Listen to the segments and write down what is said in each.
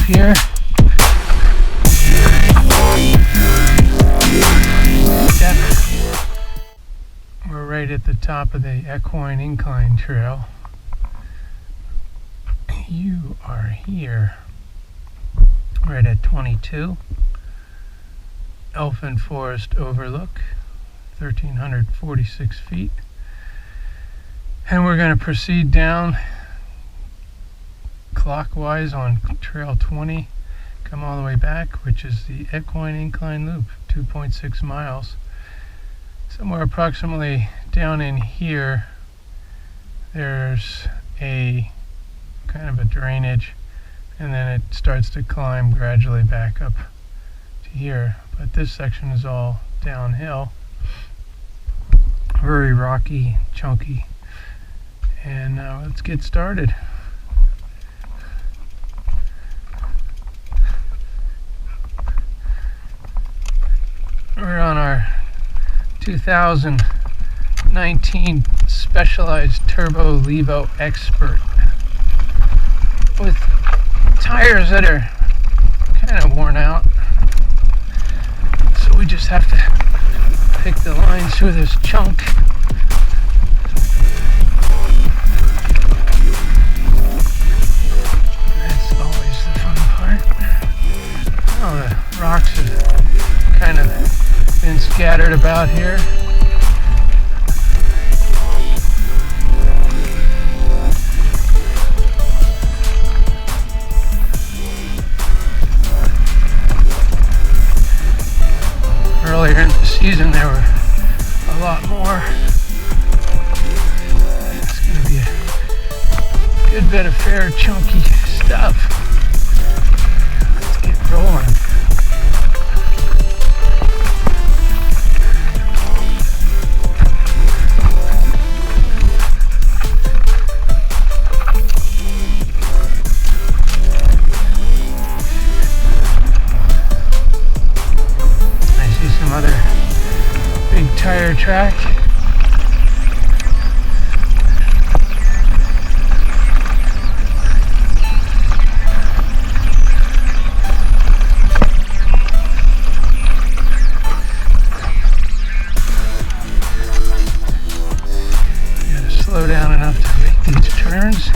here. Step. We're right at the top of the Equine Incline Trail. You are here right at 22. Elfin Forest overlook, 1,346 feet. And we're going to proceed down clockwise on Trail 20, come all the way back, which is the Equine Incline Loop, 2.6 miles. Somewhere approximately down in here, there's a kind of a drainage, and then it starts to climb gradually back up to here. But this section is all downhill, very rocky, chunky. And now let's get started. We're on our 2019 Specialized Turbo Levo Expert with tires that are kind of worn out. So we just have to pick the lines through this chunk. That's always the fun part. Oh, the rocks have kind of been scattered about here. Earlier in the season there were a lot more. It's going to be a good bit of fair chunky stuff. Let's get rolling. Other big tire track. Gotta slow down enough to make these turns.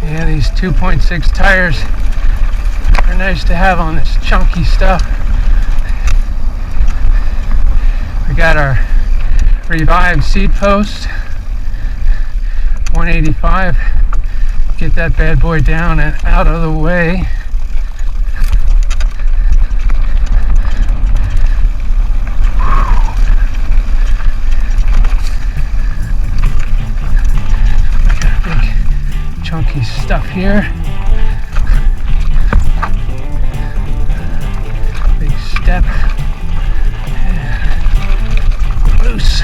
Yeah, these 2.6 tires are nice to have on this chunky stuff. We got our revived seat post, 185. Get that bad boy down and out of the way. Chunky stuff here. Big step. And loose.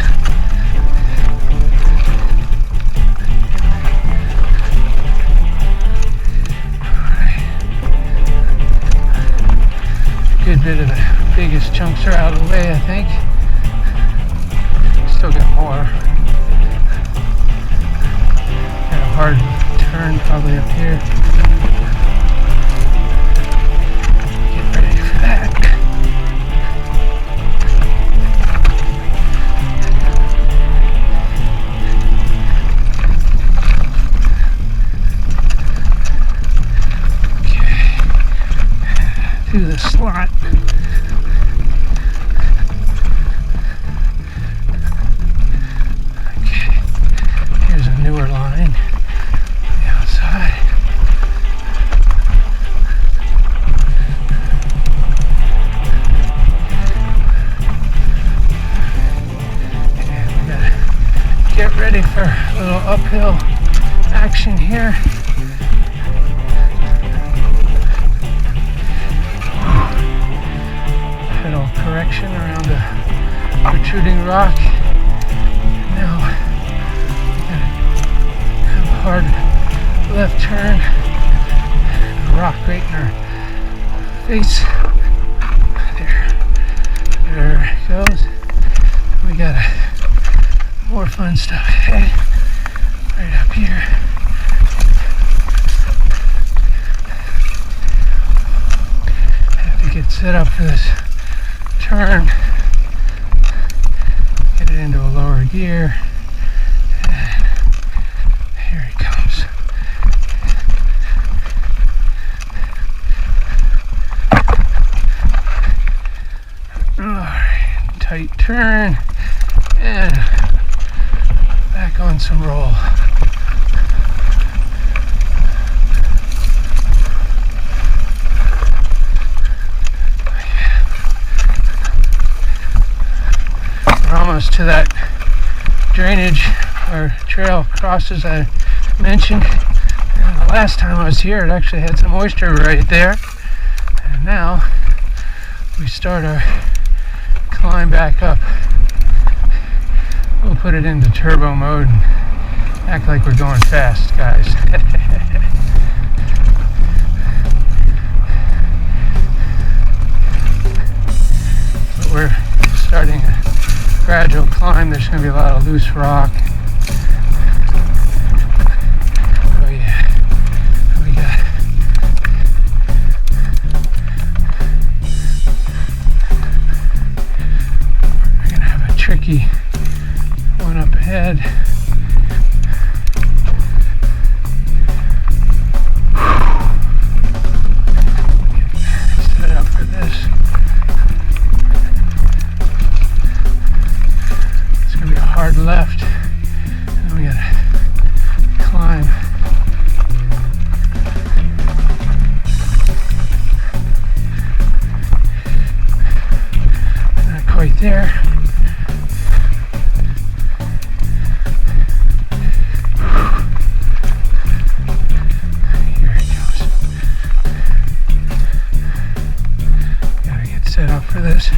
Alright. Good bit of the biggest chunks are out of the way, I think. Still got more. Kind of hard turn probably up here. ready for a little uphill action here. Pedal correction around a protruding rock. Now have a hard left turn. A rock right in our face. There it goes. We got more fun stuff ahead. Right up here. Have to get set up for this turn. Get it into a lower gear. And here it comes. Alright, tight turn. And back on some roll. We're almost to that drainage or trail crosses I mentioned. And the last time I was here, it actually had some moisture right there. And now we start our climb back up. We'll put it into turbo mode and act like we're going fast, guys. But we're starting a gradual climb. There's going to be a lot of loose rock. Oh yeah. We got we're going to have a tricky one up ahead. Set up for this. It's going to be a hard left. And we got to climb. Not quite there. Set up for this.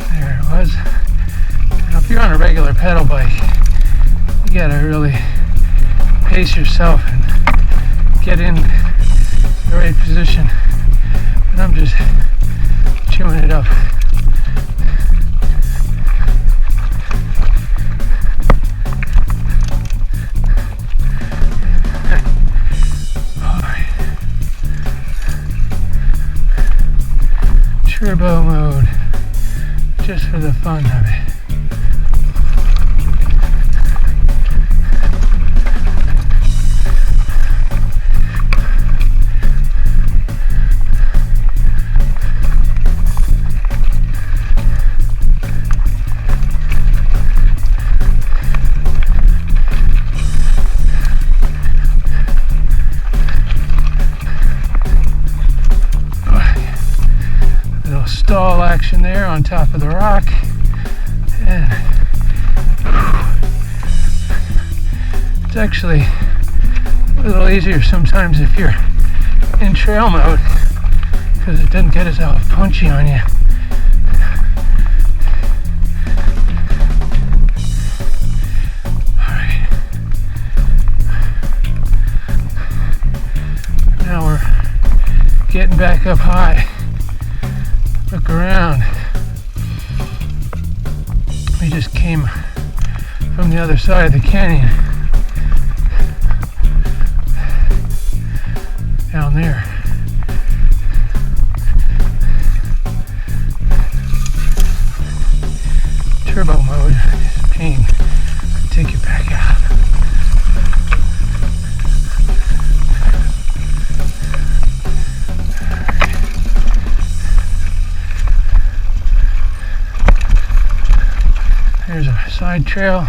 There it was. Now if you're on a regular pedal bike, you gotta really pace yourself and get in the right position. But I'm just chewing it up. Turbo mode, just for the fun of it. Stall action there on top of the rock, and it's actually a little easier sometimes if you're in trail mode because it doesn't get as punchy on you. Alright, now we're getting back up high. Look around. We just came from the other side of the canyon. Down there. Turbo mode is pain. Take it back out. There's a side trail.